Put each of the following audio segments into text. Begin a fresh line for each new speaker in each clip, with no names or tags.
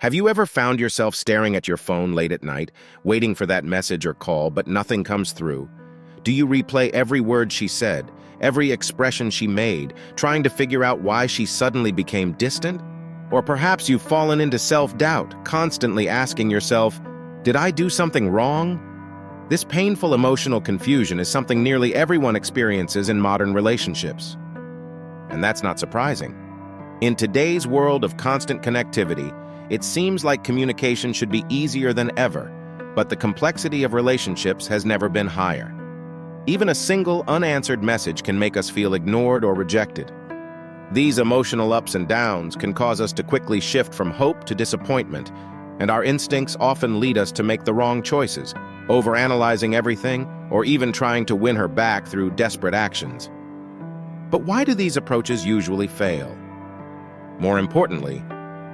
Have you ever found yourself staring at your phone late at night, waiting for that message or call, but nothing comes through? Do you replay every word she said, every expression she made, trying to figure out why she suddenly became distant? Or perhaps you've fallen into self-doubt, constantly asking yourself, "Did I do something wrong?" This painful emotional confusion is something nearly everyone experiences in modern relationships. And that's not surprising. In today's world of constant connectivity, it seems like communication should be easier than ever, but the complexity of relationships has never been higher. Even a single unanswered message can make us feel ignored or rejected. These emotional ups and downs can cause us to quickly shift from hope to disappointment, and our instincts often lead us to make the wrong choices, overanalyzing everything or even trying to win her back through desperate actions. But why do these approaches usually fail? More importantly,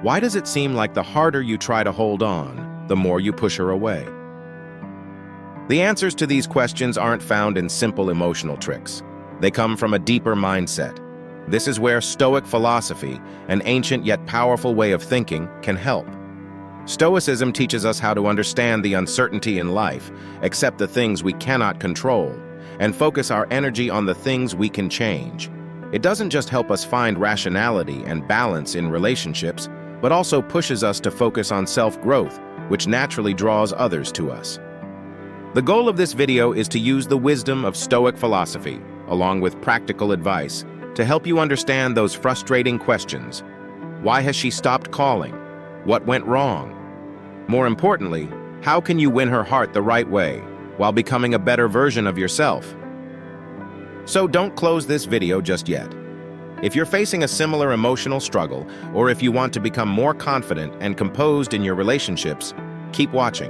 why does it seem like the harder you try to hold on, the more you push her away? The answers to these questions aren't found in simple emotional tricks. They come from a deeper mindset. This is where Stoic philosophy, an ancient yet powerful way of thinking, can help. Stoicism teaches us how to understand the uncertainty in life, accept the things we cannot control, and focus our energy on the things we can change. It doesn't just help us find rationality and balance in relationships, but also pushes us to focus on self-growth, which naturally draws others to us. The goal of this video is to use the wisdom of Stoic philosophy, along with practical advice, to help you understand those frustrating questions. Why has she stopped calling? What went wrong? More importantly, how can you win her heart the right way, while becoming a better version of yourself? So don't close this video just yet. If you're facing a similar emotional struggle, or if you want to become more confident and composed in your relationships, keep watching.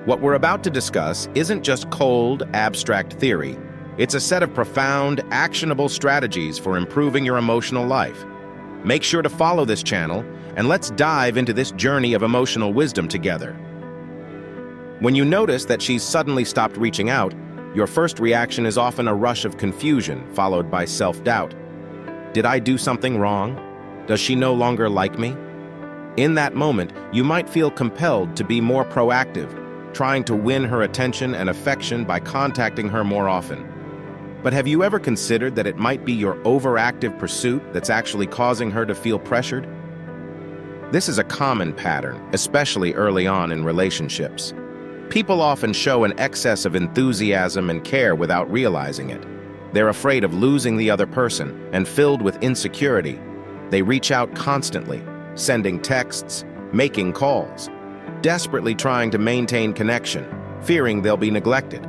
What we're about to discuss isn't just cold, abstract theory. It's a set of profound, actionable strategies for improving your emotional life. Make sure to follow this channel, and let's dive into this journey of emotional wisdom together. When you notice that she's suddenly stopped reaching out, your first reaction is often a rush of confusion, followed by self-doubt. Did I do something wrong? Does she no longer like me? In that moment, you might feel compelled to be more proactive, trying to win her attention and affection by contacting her more often. But have you ever considered that it might be your overactive pursuit that's actually causing her to feel pressured? This is a common pattern, especially early on in relationships. People often show an excess of enthusiasm and care without realizing it. They're afraid of losing the other person, and filled with insecurity, they reach out constantly, sending texts, making calls, desperately trying to maintain connection, fearing they'll be neglected.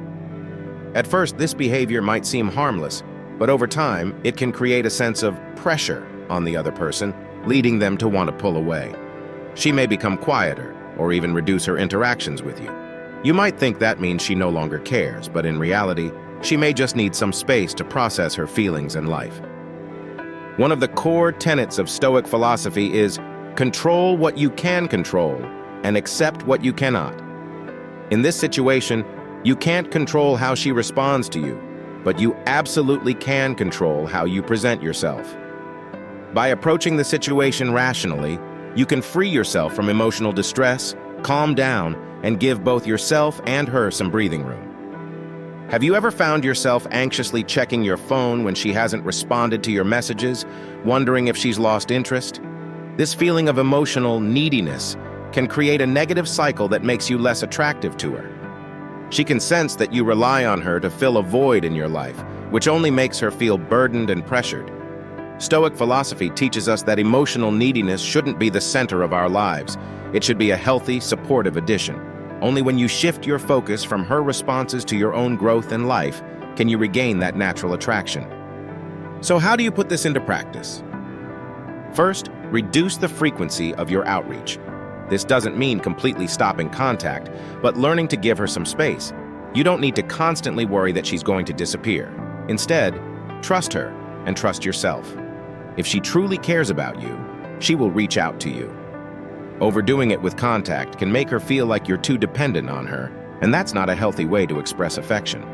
At first, this behavior might seem harmless, but over time, it can create a sense of pressure on the other person, leading them to want to pull away. She may become quieter, or even reduce her interactions with you. You might think that means she no longer cares, but in reality, she may just need some space to process her feelings and life. One of the core tenets of Stoic philosophy is control what you can control and accept what you cannot. In this situation, you can't control how she responds to you, but you absolutely can control how you present yourself. By approaching the situation rationally, you can free yourself from emotional distress, calm down, and give both yourself and her some breathing room. Have you ever found yourself anxiously checking your phone when she hasn't responded to your messages, wondering if she's lost interest? This feeling of emotional neediness can create a negative cycle that makes you less attractive to her. She can sense that you rely on her to fill a void in your life, which only makes her feel burdened and pressured. Stoic philosophy teaches us that emotional neediness shouldn't be the center of our lives. It should be a healthy, supportive addition. Only when you shift your focus from her responses to your own growth in life can you regain that natural attraction. So how do you put this into practice? First, reduce the frequency of your outreach. This doesn't mean completely stopping contact, but learning to give her some space. You don't need to constantly worry that she's going to disappear. Instead, trust her and trust yourself. If she truly cares about you, she will reach out to you. Overdoing it with contact can make her feel like you're too dependent on her, and that's not a healthy way to express affection.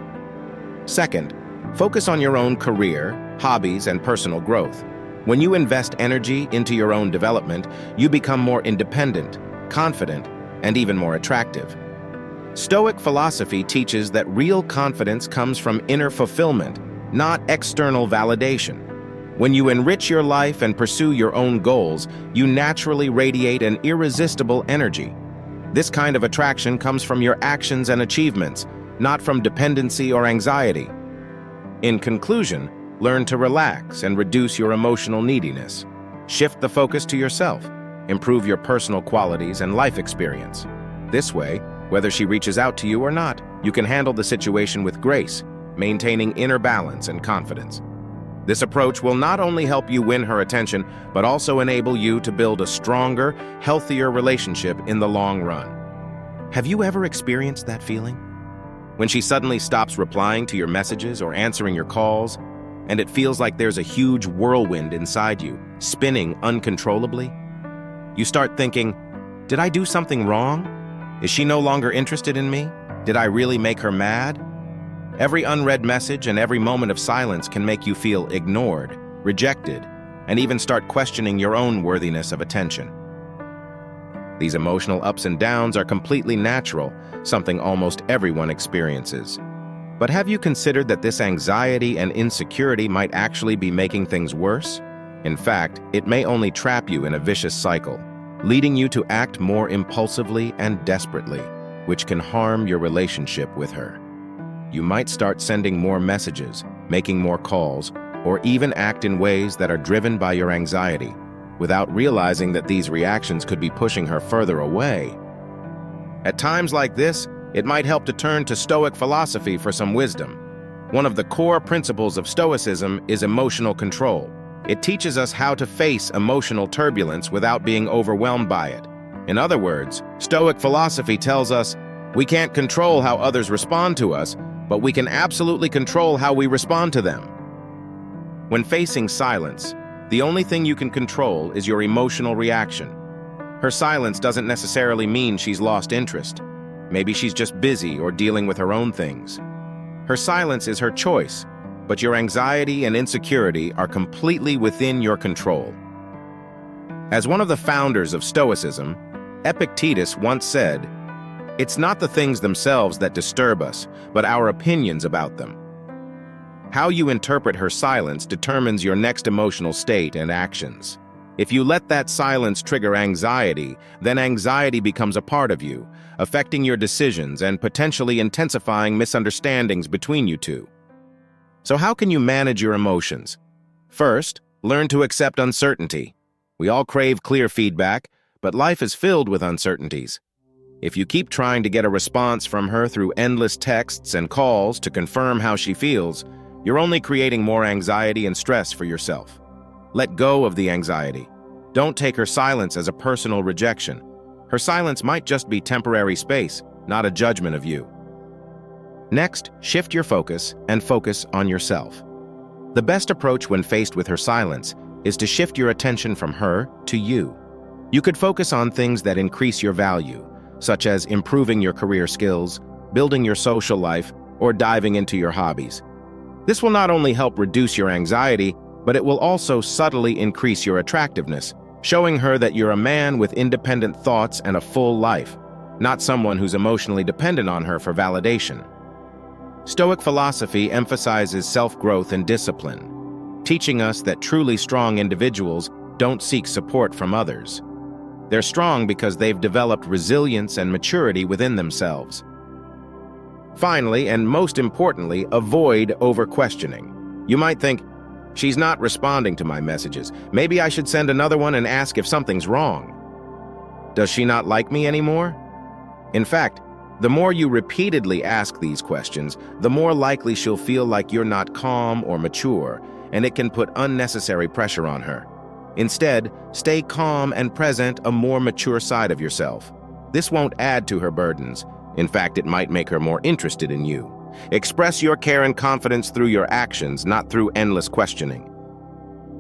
Second, focus on your own career, hobbies, and personal growth. When you invest energy into your own development, you become more independent, confident, and even more attractive. Stoic philosophy teaches that real confidence comes from inner fulfillment, not external validation. When you enrich your life and pursue your own goals, you naturally radiate an irresistible energy. This kind of attraction comes from your actions and achievements, not from dependency or anxiety. In conclusion, learn to relax and reduce your emotional neediness. Shift the focus to yourself. Improve your personal qualities and life experience. This way, whether she reaches out to you or not, you can handle the situation with grace, maintaining inner balance and confidence. This approach will not only help you win her attention, but also enable you to build a stronger, healthier relationship in the long run. Have you ever experienced that feeling? When she suddenly stops replying to your messages or answering your calls, and it feels like there's a huge whirlwind inside you, spinning uncontrollably? You start thinking, did I do something wrong? Is she no longer interested in me? Did I really make her mad? Every unread message and every moment of silence can make you feel ignored, rejected, and even start questioning your own worthiness of attention. These emotional ups and downs are completely natural, something almost everyone experiences. But have you considered that this anxiety and insecurity might actually be making things worse? In fact, it may only trap you in a vicious cycle, leading you to act more impulsively and desperately, which can harm your relationship with her. You might start sending more messages, making more calls, or even act in ways that are driven by your anxiety, without realizing that these reactions could be pushing her further away. At times like this, it might help to turn to Stoic philosophy for some wisdom. One of the core principles of Stoicism is emotional control. It teaches us how to face emotional turbulence without being overwhelmed by it. In other words, Stoic philosophy tells us we can't control how others respond to us, but we can absolutely control how we respond to them. When facing silence, the only thing you can control is your emotional reaction. Her silence doesn't necessarily mean she's lost interest. Maybe she's just busy or dealing with her own things. Her silence is her choice, but your anxiety and insecurity are completely within your control. As one of the founders of Stoicism, Epictetus once said, "It's not the things themselves that disturb us, but our opinions about them." How you interpret her silence determines your next emotional state and actions. If you let that silence trigger anxiety, then anxiety becomes a part of you, affecting your decisions and potentially intensifying misunderstandings between you two. So how can you manage your emotions? First, learn to accept uncertainty. We all crave clear feedback, but life is filled with uncertainties. If you keep trying to get a response from her through endless texts and calls to confirm how she feels, you're only creating more anxiety and stress for yourself. Let go of the anxiety. Don't take her silence as a personal rejection. Her silence might just be temporary space, not a judgment of you. Next, shift your focus and focus on yourself. The best approach when faced with her silence is to shift your attention from her to you. You could focus on things that increase your value, such as improving your career skills, building your social life, or diving into your hobbies. This will not only help reduce your anxiety, but it will also subtly increase your attractiveness, showing her that you're a man with independent thoughts and a full life, not someone who's emotionally dependent on her for validation. Stoic philosophy emphasizes self-growth and discipline, teaching us that truly strong individuals don't seek support from others. They're strong because they've developed resilience and maturity within themselves. Finally, and most importantly, avoid over-questioning. You might think, she's not responding to my messages. Maybe I should send another one and ask if something's wrong. Does she not like me anymore? In fact, the more you repeatedly ask these questions, the more likely she'll feel like you're not calm or mature, and it can put unnecessary pressure on her. Instead, stay calm and present a more mature side of yourself. This won't add to her burdens. In fact, it might make her more interested in you. Express your care and confidence through your actions, not through endless questioning.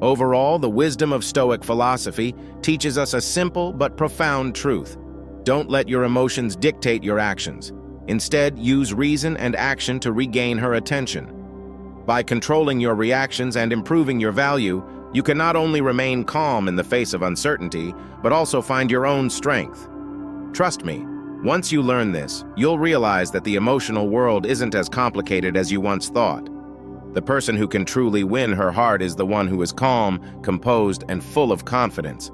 Overall, the wisdom of Stoic philosophy teaches us a simple but profound truth. Don't let your emotions dictate your actions. Instead, use reason and action to regain her attention. By controlling your reactions and improving your value, You can not only remain calm in the face of uncertainty, but also find your own strength. Trust me, once you learn this, you'll realize that the emotional world isn't as complicated as you once thought. The person who can truly win her heart is the one who is calm, composed, and full of confidence.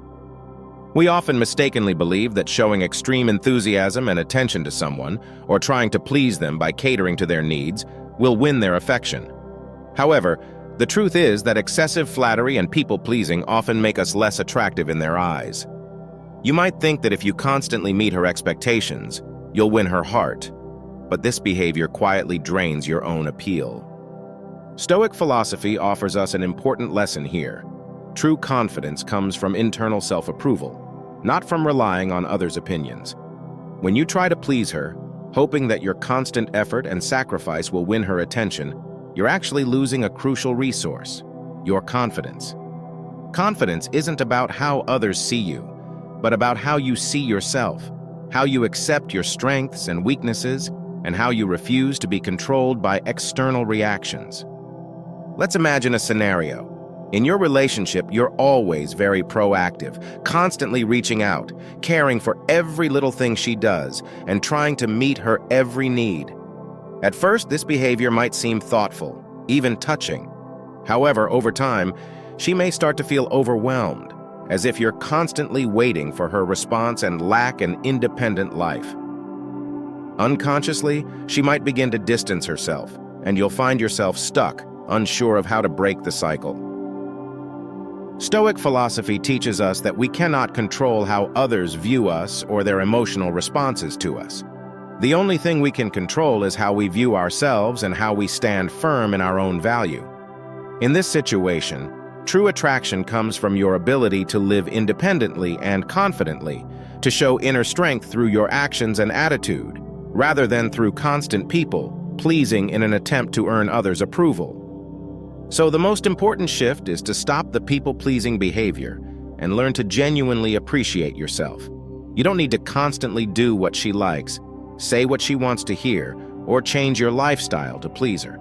We often mistakenly believe that showing extreme enthusiasm and attention to someone, or trying to please them by catering to their needs, will win their affection. However, the truth is that excessive flattery and people-pleasing often make us less attractive in their eyes. You might think that if you constantly meet her expectations, you'll win her heart, but this behavior quietly drains your own appeal. Stoic philosophy offers us an important lesson here. True confidence comes from internal self-approval, not from relying on others' opinions. When you try to please her, hoping that your constant effort and sacrifice will win her attention, you're actually losing a crucial resource: your confidence. Confidence isn't about how others see you, but about how you see yourself, how you accept your strengths and weaknesses, and how you refuse to be controlled by external reactions. Let's imagine a scenario. In your relationship, you're always very proactive, constantly reaching out, caring for every little thing she does, and trying to meet her every need. At first, this behavior might seem thoughtful, even touching. However, over time, she may start to feel overwhelmed, as if you're constantly waiting for her response and lack an independent life. Unconsciously, she might begin to distance herself, and you'll find yourself stuck, unsure of how to break the cycle. Stoic philosophy teaches us that we cannot control how others view us or their emotional responses to us. The only thing we can control is how we view ourselves and how we stand firm in our own value. In this situation, true attraction comes from your ability to live independently and confidently, to show inner strength through your actions and attitude, rather than through constant people-pleasing in an attempt to earn others' approval. So the most important shift is to stop the people-pleasing behavior and learn to genuinely appreciate yourself. You don't need to constantly do what she likes, say what she wants to hear, or change your lifestyle to please her.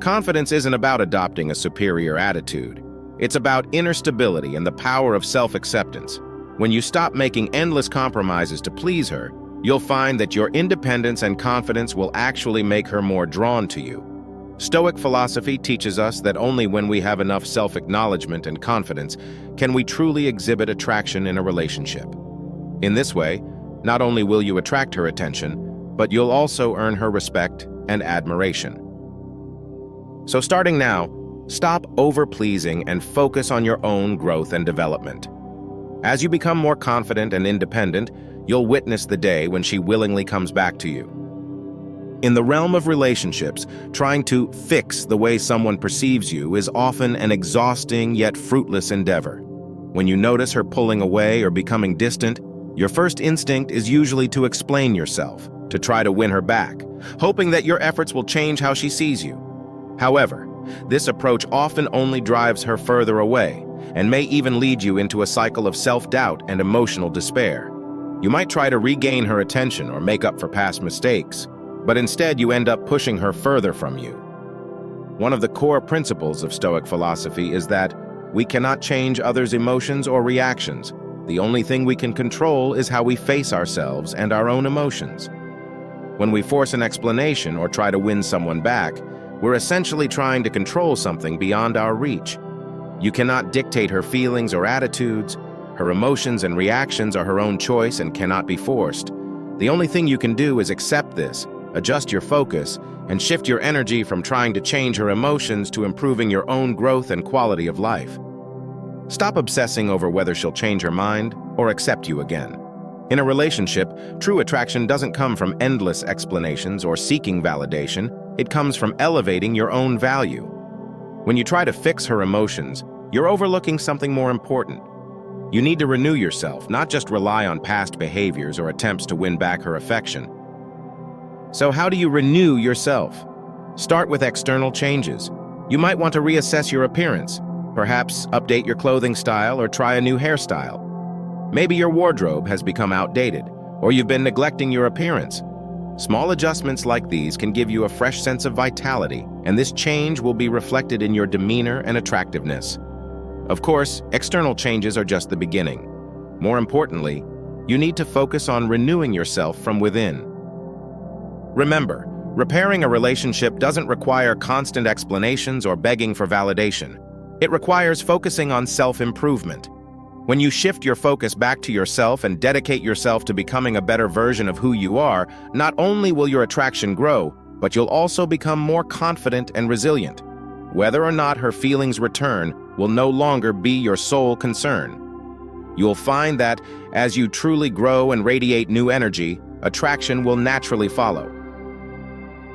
Confidence isn't about adopting a superior attitude. It's about inner stability and the power of self-acceptance. When you stop making endless compromises to please her, you'll find that your independence and confidence will actually make her more drawn to you. Stoic philosophy teaches us that only when we have enough self-acknowledgement and confidence can we truly exhibit attraction in a relationship. In this way, not only will you attract her attention, but you'll also earn her respect and admiration. So starting now, stop over-pleasing and focus on your own growth and development. As you become more confident and independent, you'll witness the day when she willingly comes back to you. In the realm of relationships, trying to fix the way someone perceives you is often an exhausting yet fruitless endeavor. When you notice her pulling away or becoming distant, your first instinct is usually to explain yourself, to try to win her back, hoping that your efforts will change how she sees you. However, this approach often only drives her further away and may even lead you into a cycle of self-doubt and emotional despair. You might try to regain her attention or make up for past mistakes, but instead you end up pushing her further from you. One of the core principles of Stoic philosophy is that we cannot change others' emotions or reactions. The only thing we can control is how we face ourselves and our own emotions. When we force an explanation or try to win someone back, we're essentially trying to control something beyond our reach. You cannot dictate her feelings or attitudes. Her emotions and reactions are her own choice and cannot be forced. The only thing you can do is accept this, adjust your focus, and shift your energy from trying to change her emotions to improving your own growth and quality of life. Stop obsessing over whether she'll change her mind or accept you again. In a relationship, true attraction doesn't come from endless explanations or seeking validation. It comes from elevating your own value. When you try to fix her emotions, you're overlooking something more important. You need to renew yourself, not just rely on past behaviors or attempts to win back her affection. So how do you renew yourself? Start with external changes. You might want to reassess your appearance, perhaps update your clothing style or try a new hairstyle. Maybe your wardrobe has become outdated, or you've been neglecting your appearance. Small adjustments like these can give you a fresh sense of vitality, and this change will be reflected in your demeanor and attractiveness. Of course, external changes are just the beginning. More importantly, you need to focus on renewing yourself from within. Remember, repairing a relationship doesn't require constant explanations or begging for validation. It requires focusing on self-improvement. When you shift your focus back to yourself and dedicate yourself to becoming a better version of who you are, not only will your attraction grow, but you'll also become more confident and resilient. Whether or not her feelings return will no longer be your sole concern. You'll find that, as you truly grow and radiate new energy, attraction will naturally follow.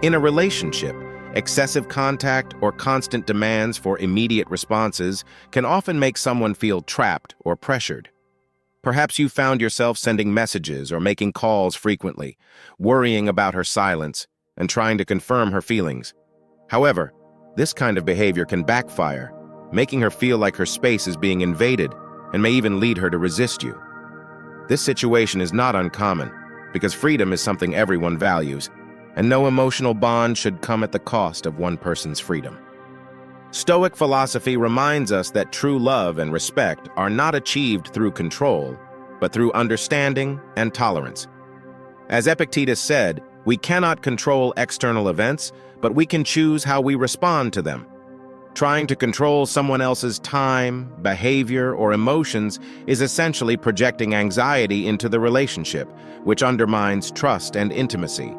In a relationship, excessive contact or constant demands for immediate responses can often make someone feel trapped or pressured. Perhaps you found yourself sending messages or making calls frequently, worrying about her silence and trying to confirm her feelings. However, this kind of behavior can backfire, making her feel like her space is being invaded and may even lead her to resist you. This situation is not uncommon because freedom is something everyone values, and no emotional bond should come at the cost of one person's freedom. Stoic philosophy reminds us that true love and respect are not achieved through control, but through understanding and tolerance. As Epictetus said, we cannot control external events, but we can choose how we respond to them. Trying to control someone else's time, behavior, or emotions is essentially projecting anxiety into the relationship, which undermines trust and intimacy.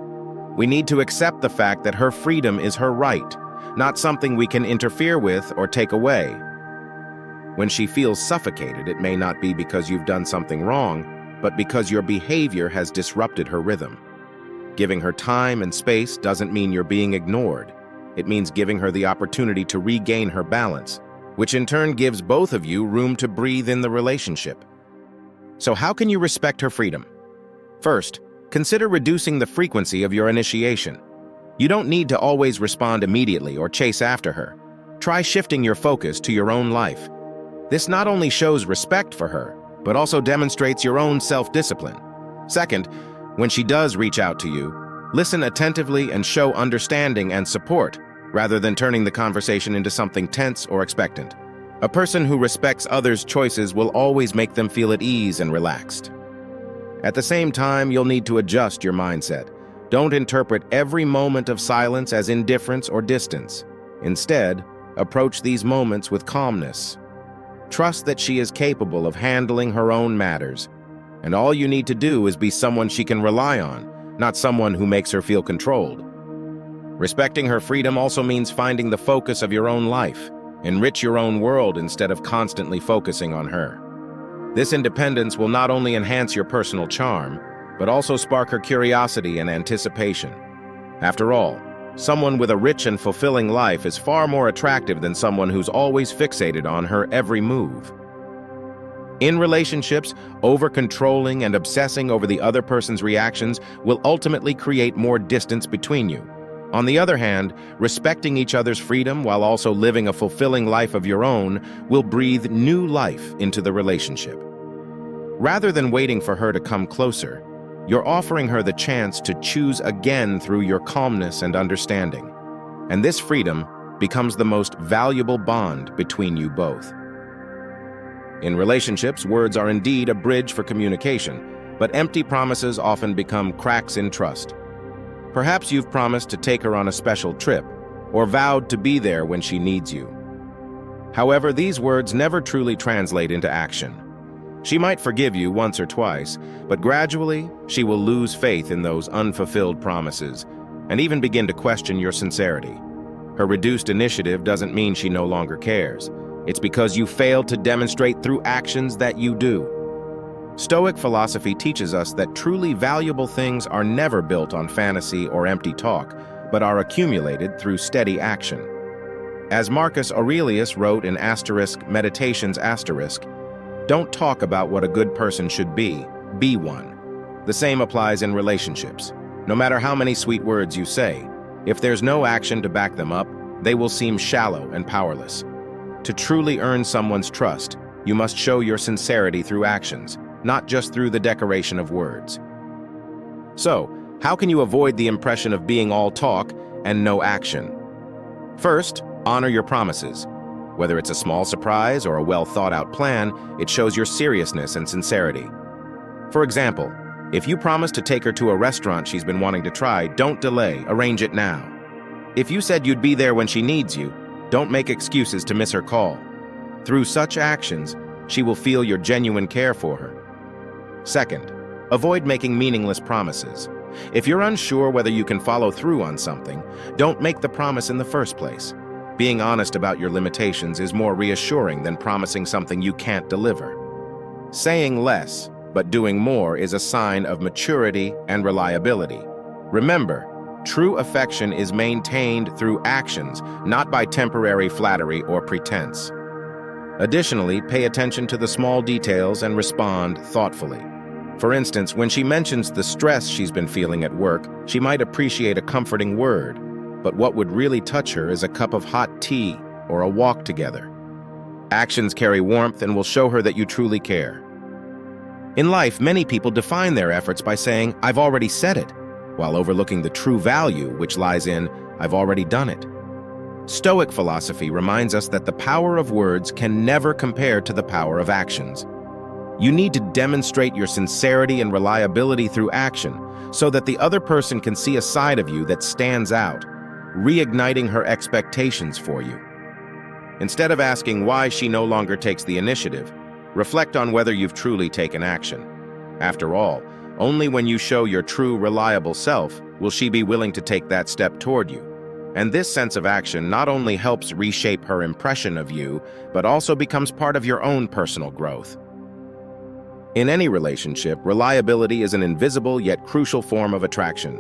We need to accept the fact that her freedom is her right, not something we can interfere with or take away. When she feels suffocated, it may not be because you've done something wrong, but because your behavior has disrupted her rhythm. Giving her time and space doesn't mean you're being ignored. It means giving her the opportunity to regain her balance, which in turn gives both of you room to breathe in the relationship. So how can you respect her freedom? First, consider reducing the frequency of your initiation. You don't need to always respond immediately or chase after her. Try shifting your focus to your own life. This not only shows respect for her, but also demonstrates your own self-discipline. Second, when she does reach out to you, listen attentively and show understanding and support, rather than turning the conversation into something tense or expectant. A person who respects others' choices will always make them feel at ease and relaxed. At the same time, you'll need to adjust your mindset. Don't interpret every moment of silence as indifference or distance. Instead, approach these moments with calmness. Trust that she is capable of handling her own matters, and all you need to do is be someone she can rely on, not someone who makes her feel controlled. Respecting her freedom also means finding the focus of your own life. Enrich your own world instead of constantly focusing on her. This independence will not only enhance your personal charm, but also spark her curiosity and anticipation. After all, someone with a rich and fulfilling life is far more attractive than someone who's always fixated on her every move. In relationships, over-controlling and obsessing over the other person's reactions will ultimately create more distance between you. On the other hand, respecting each other's freedom while also living a fulfilling life of your own will breathe new life into the relationship. Rather than waiting for her to come closer, you're offering her the chance to choose again through your calmness and understanding. And this freedom becomes the most valuable bond between you both. In relationships, words are indeed a bridge for communication, but empty promises often become cracks in trust. Perhaps you've promised to take her on a special trip, or vowed to be there when she needs you. However, these words never truly translate into action. She might forgive you once or twice, but gradually, she will lose faith in those unfulfilled promises, and even begin to question your sincerity. Her reduced initiative doesn't mean she no longer cares. It's because you failed to demonstrate through actions that you do. Stoic philosophy teaches us that truly valuable things are never built on fantasy or empty talk, but are accumulated through steady action. As Marcus Aurelius wrote in Meditations *, don't talk about what a good person should be one. The same applies in relationships. No matter how many sweet words you say, if there's no action to back them up, they will seem shallow and powerless. To truly earn someone's trust, you must show your sincerity through actions, not just through the decoration of words. So, how can you avoid the impression of being all talk and no action? First, honor your promises. Whether it's a small surprise or a well-thought-out plan, it shows your seriousness and sincerity. For example, if you promise to take her to a restaurant she's been wanting to try, don't delay, arrange it now. If you said you'd be there when she needs you, don't make excuses to miss her call. Through such actions, she will feel your genuine care for her. Second, avoid making meaningless promises. If you're unsure whether you can follow through on something, don't make the promise in the first place. Being honest about your limitations is more reassuring than promising something you can't deliver. Saying less, but doing more is a sign of maturity and reliability. Remember, true affection is maintained through actions, not by temporary flattery or pretense. Additionally, pay attention to the small details and respond thoughtfully. For instance, when she mentions the stress she's been feeling at work, she might appreciate a comforting word, but what would really touch her is a cup of hot tea or a walk together. Actions carry warmth and will show her that you truly care. In life, many people define their efforts by saying, "I've already said it," while overlooking the true value, which lies in, "I've already done it." Stoic philosophy reminds us that the power of words can never compare to the power of actions. You need to demonstrate your sincerity and reliability through action so that the other person can see a side of you that stands out, reigniting her expectations for you. Instead of asking why she no longer takes the initiative, reflect on whether you've truly taken action. After all, only when you show your true, reliable self will she be willing to take that step toward you. And this sense of action not only helps reshape her impression of you, but also becomes part of your own personal growth. In any relationship, reliability is an invisible yet crucial form of attraction.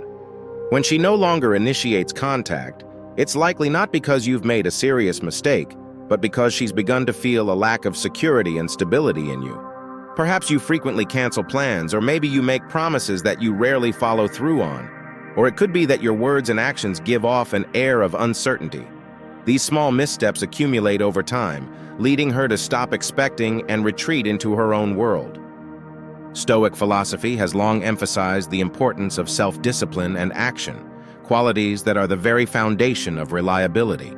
When she no longer initiates contact, it's likely not because you've made a serious mistake, but because she's begun to feel a lack of security and stability in you. Perhaps you frequently cancel plans, or maybe you make promises that you rarely follow through on. Or it could be that your words and actions give off an air of uncertainty. These small missteps accumulate over time, leading her to stop expecting and retreat into her own world. Stoic philosophy has long emphasized the importance of self-discipline and action, qualities that are the very foundation of reliability.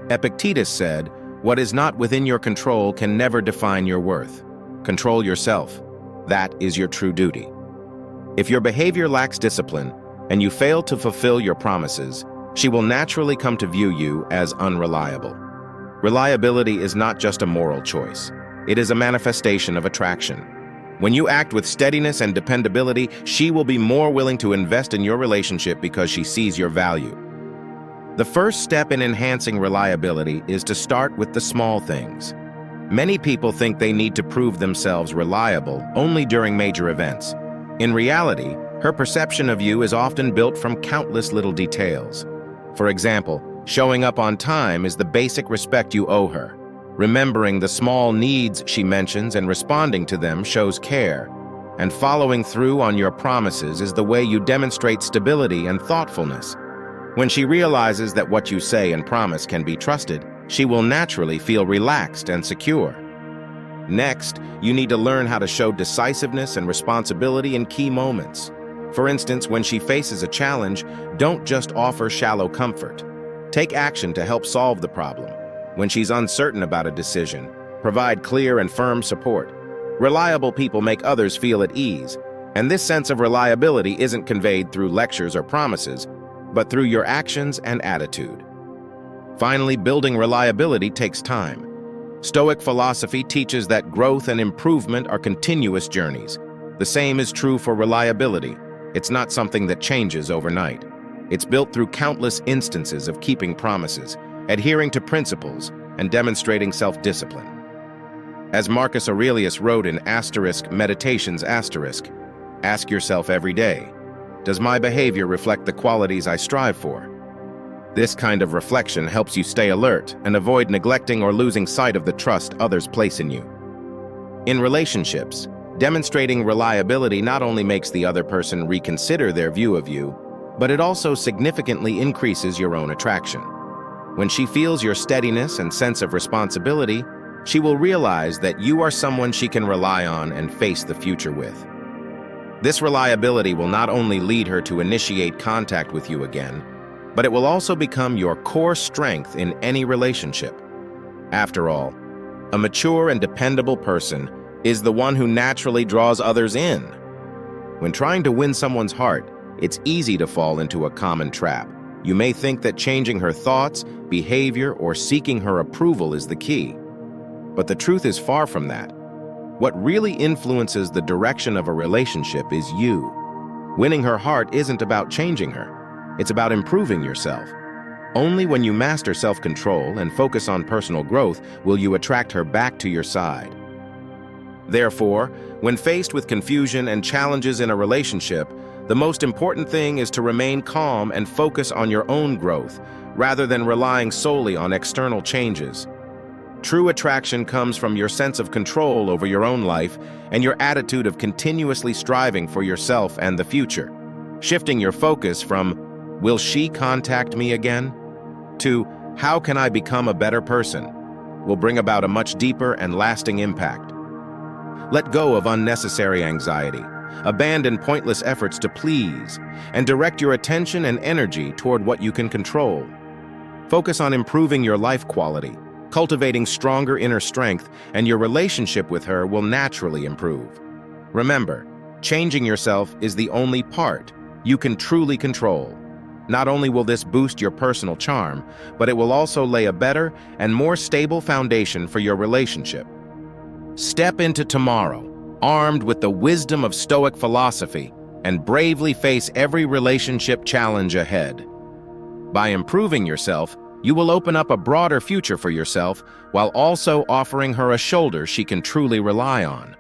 Epictetus said, "What is not within your control can never define your worth. Control yourself. That is your true duty." If your behavior lacks discipline and you fail to fulfill your promises, she will naturally come to view you as unreliable. Reliability is not just a moral choice. It is a manifestation of attraction. When you act with steadiness and dependability, she will be more willing to invest in your relationship because she sees your value. The first step in enhancing reliability is to start with the small things. Many people think they need to prove themselves reliable only during major events. In reality, her perception of you is often built from countless little details. For example, showing up on time is the basic respect you owe her. Remembering the small needs she mentions and responding to them shows care. And following through on your promises is the way you demonstrate stability and thoughtfulness. When she realizes that what you say and promise can be trusted, she will naturally feel relaxed and secure. Next, you need to learn how to show decisiveness and responsibility in key moments. For instance, when she faces a challenge, don't just offer shallow comfort. Take action to help solve the problem. When she's uncertain about a decision, provide clear and firm support. Reliable people make others feel at ease, and this sense of reliability isn't conveyed through lectures or promises, but through your actions and attitude. Finally, building reliability takes time. Stoic philosophy teaches that growth and improvement are continuous journeys. The same is true for reliability. It's not something that changes overnight. It's built through countless instances of keeping promises, adhering to principles, and demonstrating self-discipline. As Marcus Aurelius wrote in Meditations, ask yourself every day, does my behavior reflect the qualities I strive for? This kind of reflection helps you stay alert and avoid neglecting or losing sight of the trust others place in you. In relationships, demonstrating reliability not only makes the other person reconsider their view of you, but it also significantly increases your own attraction. When she feels your steadiness and sense of responsibility, she will realize that you are someone she can rely on and face the future with. This reliability will not only lead her to initiate contact with you again, but it will also become your core strength in any relationship. After all, a mature and dependable person is the one who naturally draws others in. When trying to win someone's heart, it's easy to fall into a common trap. You may think that changing her thoughts, behavior, or seeking her approval is the key. But the truth is far from that. What really influences the direction of a relationship is you. Winning her heart isn't about changing her. It's about improving yourself. Only when you master self-control and focus on personal growth will you attract her back to your side. Therefore, when faced with confusion and challenges in a relationship, the most important thing is to remain calm and focus on your own growth, rather than relying solely on external changes. True attraction comes from your sense of control over your own life and your attitude of continuously striving for yourself and the future. Shifting your focus from, "Will she contact me again?" to, "How can I become a better person?" will bring about a much deeper and lasting impact. Let go of unnecessary anxiety, abandon pointless efforts to please, and direct your attention and energy toward what you can control. Focus on improving your life quality, cultivating stronger inner strength, and your relationship with her will naturally improve. Remember, changing yourself is the only part you can truly control. Not only will this boost your personal charm, but it will also lay a better and more stable foundation for your relationship. Step into tomorrow, armed with the wisdom of Stoic philosophy, and bravely face every relationship challenge ahead. By improving yourself, you will open up a broader future for yourself while also offering her a shoulder she can truly rely on.